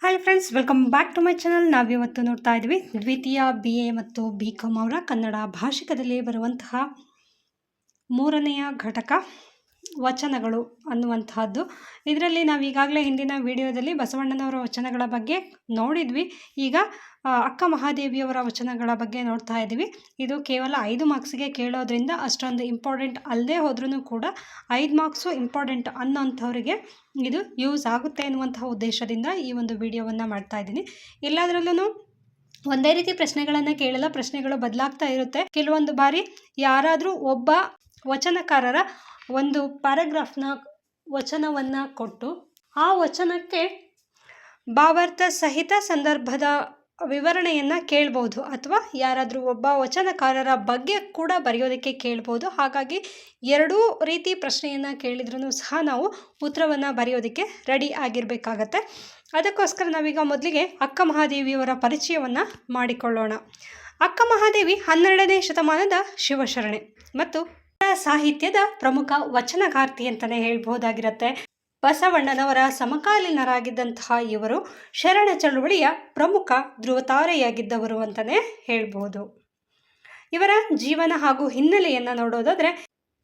Hi friends, welcome back to my channel. ನಾವಿವತ್ತು ನೋಡ್ತಾ ಇದ್ವಿ ದ್ವಿತೀಯ BA ಮತ್ತು BCom ಅವರ ಕನ್ನಡ ಭಾಷಿಕದಲ್ಲಿ ಬರುವಂತಹ 3ನೆಯ ಘಟಕ ವಚನಗಳು ಅನ್ನುವಂತಹದ್ದು. ಇದರಲ್ಲಿ ನಾವು ಈಗಾಗಲೇ ಹಿಂದಿನ ವಿಡಿಯೋದಲ್ಲಿ ಬಸವಣ್ಣನವರ ವಚನಗಳ ಬಗ್ಗೆ ನೋಡಿದ್ವಿ. ಈಗ ಅಕ್ಕ ಮಹಾದೇವಿಯವರ ವಚನಗಳ ಬಗ್ಗೆ ನೋಡ್ತಾ ಇದ್ದೀವಿ. ಇದು ಕೇವಲ 5 ಮಾರ್ಕ್ಸ್ಗೆ ಕೇಳೋದ್ರಿಂದ ಅಷ್ಟೊಂದು ಇಂಪಾರ್ಟೆಂಟ್ ಅಲ್ಲದೆ ಹೋದ್ರೂ ಕೂಡ 5 ಮಾರ್ಕ್ಸು ಇಂಪಾರ್ಟೆಂಟ್ ಅನ್ನೋಂಥವ್ರಿಗೆ ಇದು ಯೂಸ್ ಆಗುತ್ತೆ ಅನ್ನುವಂತಹ ಉದ್ದೇಶದಿಂದ ಈ ಒಂದು ವಿಡಿಯೋವನ್ನು ಮಾಡ್ತಾ ಇದ್ದೀನಿ. ಎಲ್ಲದರಲ್ಲೂ ಒಂದೇ ರೀತಿ ಪ್ರಶ್ನೆಗಳನ್ನು ಕೇಳಲ್ಲ, ಪ್ರಶ್ನೆಗಳು ಬದಲಾಗ್ತಾ ಇರುತ್ತೆ. ಕೆಲವೊಂದು ಬಾರಿ ಯಾರಾದರೂ ಒಬ್ಬ ವಚನಕಾರರ ಒಂದು ಪ್ಯಾರಾಗ್ರಾಫ್ನ ವಚನವನ್ನು ಕೊಟ್ಟು ಆ ವಚನಕ್ಕೆ ಭಾವಾರ್ಥ ಸಹಿತ ಸಂದರ್ಭದ ವಿವರಣೆಯನ್ನು ಕೇಳ್ಬೋದು, ಅಥವಾ ಯಾರಾದರೂ ಒಬ್ಬ ವಚನಕಾರರ ಬಗ್ಗೆ ಕೂಡ ಬರೆಯೋದಕ್ಕೆ ಕೇಳ್ಬೋದು. ಹಾಗಾಗಿ ಎರಡೂ ರೀತಿ ಪ್ರಶ್ನೆಯನ್ನು ಕೇಳಿದ್ರೂ ಸಹ ನಾವು ಉತ್ತರವನ್ನು ಬರೆಯೋದಕ್ಕೆ ರೆಡಿ ಆಗಿರಬೇಕಾಗತ್ತೆ. ಅದಕ್ಕೋಸ್ಕರ ನಾವೀಗ ಮೊದಲಿಗೆ ಅಕ್ಕ ಮಹಾದೇವಿಯವರ ಪರಿಚಯವನ್ನು ಮಾಡಿಕೊಳ್ಳೋಣ. ಅಕ್ಕ ಮಹಾದೇವಿ 12ನೇ ಶತಮಾನದ ಶಿವಶರಣೆ ಮತ್ತು ಸಾಹಿತ್ಯದ ಪ್ರಮುಖ ವಚನಗಾರ್ತಿ ಅಂತಲೇ ಹೇಳ್ಬೋದಾಗಿರುತ್ತೆ. ಬಸವಣ್ಣನವರ ಸಮಕಾಲೀನರಾಗಿದ್ದಂತಹ ಇವರು ಶರಣ ಚಳುವಳಿಯ ಪ್ರಮುಖ ಧ್ರುವತಾರೆಯಾಗಿದ್ದವರು ಅಂತಲೇ ಹೇಳ್ಬೋದು. ಇವರ ಜೀವನ ಹಾಗೂ ಹಿನ್ನೆಲೆಯನ್ನು ನೋಡೋದಾದರೆ,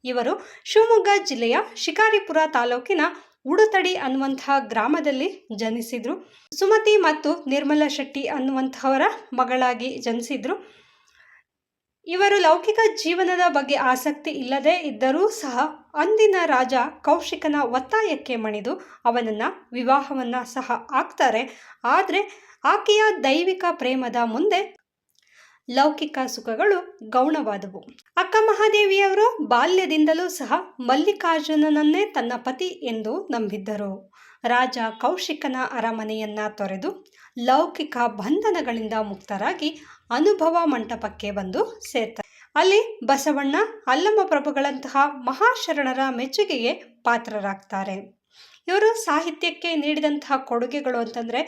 ಇವರು ಶಿವಮೊಗ್ಗ ಜಿಲ್ಲೆಯ ಶಿಕಾರಿಪುರ ತಾಲೂಕಿನ ಉಡುತಡಿ ಅನ್ನುವಂತಹ ಗ್ರಾಮದಲ್ಲಿ ಜನಿಸಿದರು. ಸುಮತಿ ಮತ್ತು ನಿರ್ಮಲ ಶೆಟ್ಟಿ ಅನ್ನುವಂಥವರ ಮಗಳಾಗಿ ಜನಿಸಿದರು. ಇವರು ಲೌಕಿಕ ಜೀವನದ ಬಗ್ಗೆ ಆಸಕ್ತಿ ಇಲ್ಲದೆ ಇದ್ದರೂ ಸಹ ಅಂದಿನ ರಾಜ ಕೌಶಿಕನ ಒತ್ತಾಯಕ್ಕೆ ಮಣಿದು ಅವನನ್ನು ವಿವಾಹವನ್ನು ಸಹ ಆಗ್ತಾರೆ. ಆದರೆ ಆಕೆಯ ದೈವಿಕ ಪ್ರೇಮದ ಮುಂದೆ ಲೌಕಿಕ ಸುಖಗಳು ಗೌಣವಾದವು. ಅಕ್ಕ ಮಹಾದೇವಿಯವರು ಬಾಲ್ಯದಿಂದಲೂ ಸಹ ಮಲ್ಲಿಕಾರ್ಜುನನನ್ನೇ ತನ್ನ ಪತಿ ಎಂದು ನಂಬಿದ್ದರು. ರಾಜ ಕೌಶಿಕನ ಅರಮನೆಯನ್ನು ತೊರೆದು ಲೌಕಿಕ ಬಂಧನಗಳಿಂದ ಮುಕ್ತರಾಗಿ ಅನುಭವ ಮಂಟಪಕ್ಕೆ ಬಂದು ಸೇರ್ತಾರೆ. ಅಲ್ಲಿ ಬಸವಣ್ಣ, ಅಲ್ಲಮ ಪ್ರಭುಗಳಂತಹ ಮಹಾಶರಣರ ಮೆಚ್ಚುಗೆಗೆ ಪಾತ್ರರಾಗ್ತಾರೆ. ಇವರು ಸಾಹಿತ್ಯಕ್ಕೆ ನೀಡಿದಂತಹ ಕೊಡುಗೆಗಳು ಅಂತಂದರೆ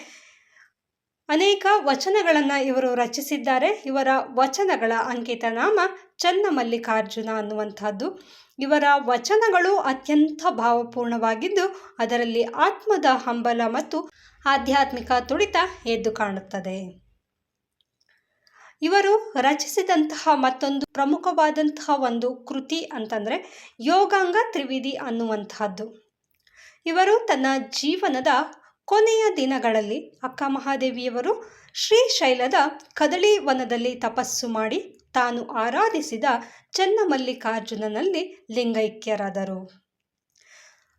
ಅನೇಕ ವಚನಗಳನ್ನು ಇವರು ರಚಿಸಿದ್ದಾರೆ. ಇವರ ವಚನಗಳ ಅಂಕಿತ ನಾಮ ಚನ್ನಮಲ್ಲಿಕಾರ್ಜುನ ಅನ್ನುವಂಥದ್ದು. ಇವರ ವಚನಗಳು ಅತ್ಯಂತ ಭಾವಪೂರ್ಣವಾಗಿದ್ದು ಅದರಲ್ಲಿ ಆತ್ಮದ ಹಂಬಲ ಮತ್ತು ಆಧ್ಯಾತ್ಮಿಕ ತುಡಿತ ಎದ್ದು ಕಾಣುತ್ತದೆ. ಇವರು ರಚಿಸಿದಂತಹ ಮತ್ತೊಂದು ಪ್ರಮುಖವಾದಂತಹ ಒಂದು ಕೃತಿ ಅಂತಂದರೆ ಯೋಗಾಂಗ ತ್ರಿವಿಧಿ ಅನ್ನುವಂತಹದ್ದು. ಇವರು ತನ್ನ ಜೀವನದ ಕೊನೆಯ ದಿನಗಳಲ್ಲಿ ಅಕ್ಕ ಮಹಾದೇವಿಯವರು ಶ್ರೀಶೈಲದ ಕದಳಿ ವನದಲ್ಲಿ ತಪಸ್ಸು ಮಾಡಿ ತಾನು ಆರಾಧಿಸಿದ ಚನ್ನಮಲ್ಲಿಕಾರ್ಜುನನಲ್ಲಿ ಲಿಂಗೈಕ್ಯರಾದರು.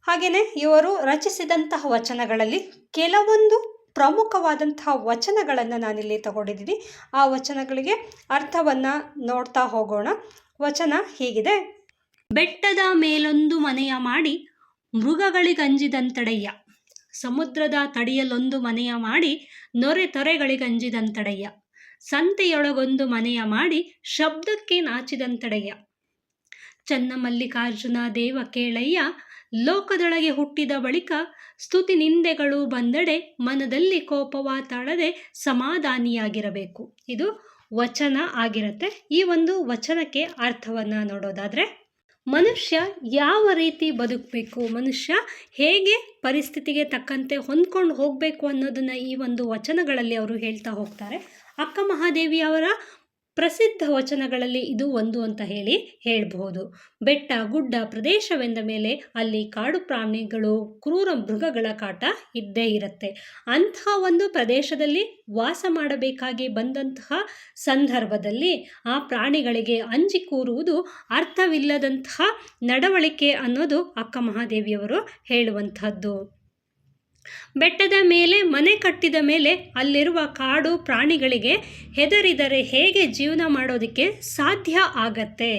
ಹಾಗೆಯೇ ಇವರು ರಚಿಸಿದಂತಹ ವಚನಗಳಲ್ಲಿ ಕೆಲವೊಂದು ಪ್ರಮುಖವಾದಂತಹ ವಚನಗಳನ್ನು ನಾನಿಲ್ಲಿ ತಗೊಂಡಿದ್ದೀನಿ. ಆ ವಚನಗಳಿಗೆ ಅರ್ಥವನ್ನು ನೋಡ್ತಾ ಹೋಗೋಣ. ವಚನ ಹೀಗಿದೆ: ಬೆಟ್ಟದ ಮೇಲೊಂದು ಮನೆಯ ಮಾಡಿ ಮೃಗಗಳಿಗಂಜಿದಂತಡೆಯ್ಯ, ಸಮುದ್ರದ ತಡಿಯಲೊಂದು ಮನೆಯ ಮಾಡಿ ನೊರೆ ತೊರೆಗಳಿಗಂಜಿದಂತಡೆಯ್ಯ, ಸಂತೆಯೊಳಗೊಂದು ಮನೆಯ ಮಾಡಿ ಶಬ್ದಕ್ಕೆ ನಾಚಿದಂತಡೆಯ್ಯ, ಚನ್ನಮಲ್ಲಿಕಾರ್ಜುನ ದೇವ ಕೇಳಯ್ಯ, ಲೋಕದೊಳಗೆ ಹುಟ್ಟಿದ ಬಳಿಕ ಸ್ತುತಿ ನಿಂದೆಗಳು ಬಂದಡೆ ಮನದಲ್ಲಿ ಕೋಪವ ತಾಳದೆ ಸಮಾಧಾನಿಯಾಗಿರಬೇಕು. ಇದು ವಚನ ಆಗಿರುತ್ತೆ. ಈ ಒಂದು ವಚನಕ್ಕೆ ಅರ್ಥವನ್ನು ನೋಡೋದಾದರೆ, ಮನುಷ್ಯ ಯಾವ ರೀತಿ ಬದುಕಬೇಕು, ಮನುಷ್ಯ ಹೇಗೆ ಪರಿಸ್ಥಿತಿಗೆ ತಕ್ಕಂತೆ ಹೊಂದ್ಕೊಂಡು ಹೋಗಬೇಕು ಅನ್ನೋದನ್ನು ಈ ಒಂದು ವಚನಗಳಲ್ಲಿ ಅವರು ಹೇಳ್ತಾ ಹೋಗ್ತಾರೆ. ಅಕ್ಕ ಮಹಾದೇವಿಯವರ ಪ್ರಸಿದ್ಧ ವಚನಗಳಲ್ಲಿ ಇದು ಒಂದು ಅಂತ ಹೇಳ್ಬಹುದು. ಬೆಟ್ಟ ಗುಡ್ಡ ಪ್ರದೇಶವೆಂದ ಮೇಲೆ ಅಲ್ಲಿ ಕಾಡು ಪ್ರಾಣಿಗಳು, ಕ್ರೂರ ಮೃಗಗಳ ಕಾಟ ಇದ್ದೇ ಇರುತ್ತೆ. ಅಂಥ ಒಂದು ಪ್ರದೇಶದಲ್ಲಿ ವಾಸ ಮಾಡಬೇಕಾಗಿ ಬಂದಂತಹ ಸಂದರ್ಭದಲ್ಲಿ ಆ ಪ್ರಾಣಿಗಳಿಗೆ ಅಂಜಿ ಕೂರುವುದು ಅರ್ಥವಿಲ್ಲದಂತಹ ನಡವಳಿಕೆ ಅನ್ನೋದು ಅಕ್ಕ ಮಹಾದೇವಿಯವರು ಹೇಳುವಂಥದ್ದು. ಬೆಟ್ಟದ ಮೇಲೆ ಮನೆ ಕಟ್ಟಿದ ಮೇಲೆ ಅಲ್ಲಿರುವ ಕಾಡು ಪ್ರಾಣಿಗಳಿಗೆ ಹೆದರಿದರೆ ಹೇಗೆ ಜೀವನ ಮಾಡೋದಕ್ಕೆ ಸಾಧ್ಯ ಆಗತ್ತೆ?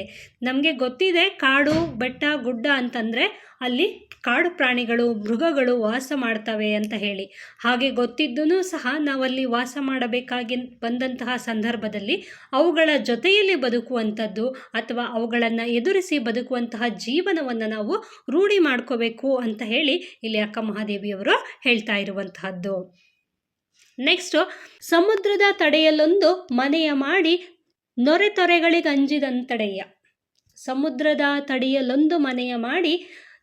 ನಮಗೆ ಗೊತ್ತಿದೆ ಕಾಡು ಬೆಟ್ಟ ಗುಡ್ಡ ಅಂತಂದರೆ ಅಲ್ಲಿ ಕಾಡು ಪ್ರಾಣಿಗಳು ಮೃಗಗಳು ವಾಸ ಮಾಡ್ತವೆ ಅಂತ ಹೇಳಿ. ಹಾಗೆ ಗೊತ್ತಿದ್ದೂ ಸಹ ನಾವಲ್ಲಿ ವಾಸ ಮಾಡಬೇಕಾಗಿ ಬಂದಂತಹ ಸಂದರ್ಭದಲ್ಲಿ ಅವುಗಳ ಜೊತೆಯಲ್ಲಿ ಬದುಕುವಂಥದ್ದು ಅಥವಾ ಅವುಗಳನ್ನು ಎದುರಿಸಿ ಬದುಕುವಂತಹ ಜೀವನವನ್ನು ನಾವು ರೂಢಿ ಮಾಡ್ಕೋಬೇಕು ಅಂತ ಹೇಳಿ ಇಲ್ಲಿ ಅಕ್ಕ ಮಹಾದೇವಿಯವರು ಹೇಳ್ತಾ ಇರುವಂತಹದ್ದು. ನೆಕ್ಸ್ಟು, ಸಮುದ್ರದ ತಡೆಯಲೊಂದು ಮನೆಯ ಮಾಡಿ ನೊರೆ ತೊರೆಗಳಿಗಂಜಿದಂತಡೆಯ್ಯ, ಸಮುದ್ರದ ತಡೆಯಲೊಂದು ಮನೆಯ ಮಾಡಿ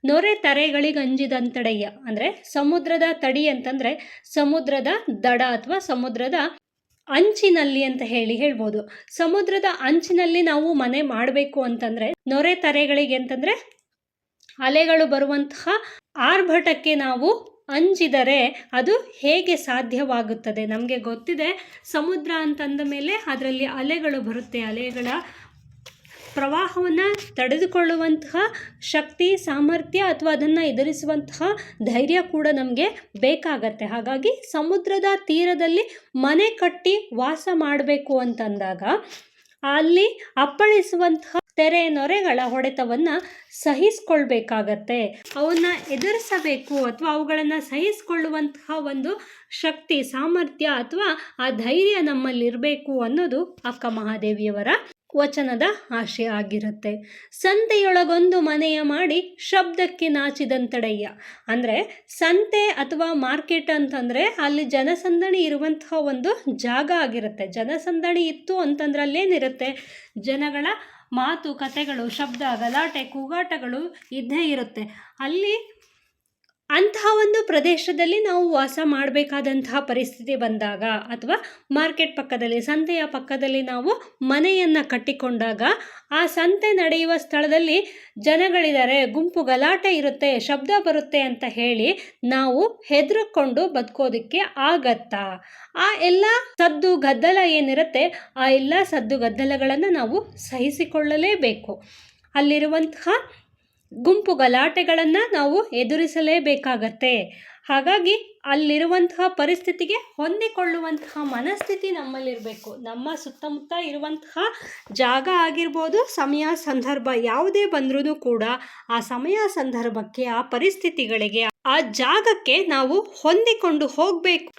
ನೊರೆ ತರೆಗಳಿಗೆ ಅಂಜಿದಂತಡೆಯ ಅಂದರೆ ಸಮುದ್ರದ ತಡಿ ಅಂತಂದರೆ ಸಮುದ್ರದ ದಡ ಅಥವಾ ಸಮುದ್ರದ ಅಂಚಿನಲ್ಲಿ ಅಂತ ಹೇಳ್ಬೋದು. ಸಮುದ್ರದ ಅಂಚಿನಲ್ಲಿ ನಾವು ಮನೆ ಮಾಡಬೇಕು ಅಂತಂದರೆ ನೊರೆ ತರೆಗಳಿಗೆ ಅಂತಂದರೆ ಅಲೆಗಳು ಬರುವಂತಹ ಆರ್ಭಟಕ್ಕೆ ನಾವು ಅಂಜಿದರೆ ಅದು ಹೇಗೆ ಸಾಧ್ಯವಾಗುತ್ತದೆ? ನಮಗೆ ಗೊತ್ತಿದೆ ಸಮುದ್ರ ಅಂತಂದ ಮೇಲೆ ಅದರಲ್ಲಿ ಅಲೆಗಳು ಬರುತ್ತೆ. ಅಲೆಗಳ ಪ್ರವಾಹವನ್ನು ತಡೆದುಕೊಳ್ಳುವಂತಹ ಶಕ್ತಿ, ಸಾಮರ್ಥ್ಯ ಅಥವಾ ಅದನ್ನು ಎದುರಿಸುವಂತಹ ಧೈರ್ಯ ಕೂಡ ನಮಗೆ ಬೇಕಾಗತ್ತೆ. ಹಾಗಾಗಿ ಸಮುದ್ರದ ತೀರದಲ್ಲಿ ಮನೆ ಕಟ್ಟಿ ವಾಸ ಮಾಡಬೇಕು ಅಂತಂದಾಗ ಅಲ್ಲಿ ಅಪ್ಪಳಿಸುವಂತಹ ತೆರೆ ನೊರೆಗಳ ಹೊಡೆತವನ್ನು ಸಹಿಸ್ಕೊಳ್ಬೇಕಾಗತ್ತೆ. ಅವನ್ನ ಎದುರಿಸಬೇಕು ಅಥವಾ ಅವುಗಳನ್ನು ಸಹಿಸಿಕೊಳ್ಳುವಂತಹ ಒಂದು ಶಕ್ತಿ, ಸಾಮರ್ಥ್ಯ ಅಥವಾ ಆ ಧೈರ್ಯ ನಮ್ಮಲ್ಲಿರಬೇಕು ಅನ್ನೋದು ಅಕ್ಕ ಮಹಾದೇವಿಯವರ ವಚನದ ಆಶಯ ಆಗಿರುತ್ತೆ. ಸಂತೆಯೊಳಗೊಂದು ಮನೆಯ ಮಾಡಿ ಶಬ್ದಕ್ಕೆ ನಾಚಿದಂತಡೆಯ ಅಂದರೆ ಸಂತೆ ಅಥವಾ ಮಾರ್ಕೆಟ್ ಅಂತಂದರೆ ಅಲ್ಲಿ ಜನಸಂದಣಿ ಇರುವಂತಹ ಒಂದು ಜಾಗ ಆಗಿರುತ್ತೆ. ಜನಸಂದಣಿ ಇತ್ತು ಅಂತಂದ್ರೆ ಅಲ್ಲೇನಿರುತ್ತೆ, ಜನಗಳ ಮಾತು ಕತೆಗಳು, ಶಬ್ದ, ಗಲಾಟೆ, ಕೂಗಾಟಗಳು ಇದ್ದೇ ಇರುತ್ತೆ. ಅಲ್ಲಿ ಅಂತಹ ಒಂದು ಪ್ರದೇಶದಲ್ಲಿ ನಾವು ವಾಸ ಮಾಡಬೇಕಾದಂತಹ ಪರಿಸ್ಥಿತಿ ಬಂದಾಗ ಅಥವಾ ಮಾರ್ಕೆಟ್ ಪಕ್ಕದಲ್ಲಿ, ಸಂತೆಯ ಪಕ್ಕದಲ್ಲಿ ನಾವು ಮನೆಯನ್ನು ಕಟ್ಟಿಕೊಂಡಾಗ ಆ ಸಂತೆ ನಡೆಯುವ ಸ್ಥಳದಲ್ಲಿ ಜನಗಳಿದ್ದಾರೆ, ಗುಂಪು ಗಲಾಟೆ ಇರುತ್ತೆ, ಶಬ್ದ ಬರುತ್ತೆ ಅಂತ ಹೇಳಿ ನಾವು ಹೆದರ್ಕೊಂಡು ಬದುಕೋದಕ್ಕೆ ಆಗತ್ತಾ? ಆ ಎಲ್ಲ ಸದ್ದು ಗದ್ದಲ ಏನಿರುತ್ತೆ ಆ ಎಲ್ಲ ಸದ್ದು ಗದ್ದಲಗಳನ್ನು ನಾವು ಸಹಿಸಿಕೊಳ್ಳಲೇಬೇಕು. ಅಲ್ಲಿರುವಂತಹ ಗುಂಪು ಗಲಾಟೆಗಳನ್ನು ನಾವು ಎದುರಿಸಲೇಬೇಕಾಗತ್ತೆ. ಹಾಗಾಗಿ ಅಲ್ಲಿರುವಂತಹ ಪರಿಸ್ಥಿತಿಗೆ ಹೊಂದಿಕೊಳ್ಳುವಂತಹ ಮನಸ್ಥಿತಿ ನಮ್ಮಲ್ಲಿರಬೇಕು. ನಮ್ಮ ಸುತ್ತಮುತ್ತ ಇರುವಂತಹ ಜಾಗ ಆಗಿರ್ಬೋದು, ಸಮಯ ಸಂದರ್ಭ ಯಾವುದೇ ಬಂದ್ರೂ ಕೂಡ ಆ ಸಮಯ ಸಂದರ್ಭಕ್ಕೆ, ಆ ಪರಿಸ್ಥಿತಿಗಳಿಗೆ, ಆ ಜಾಗಕ್ಕೆ ನಾವು ಹೊಂದಿಕೊಂಡು ಹೋಗಬೇಕು.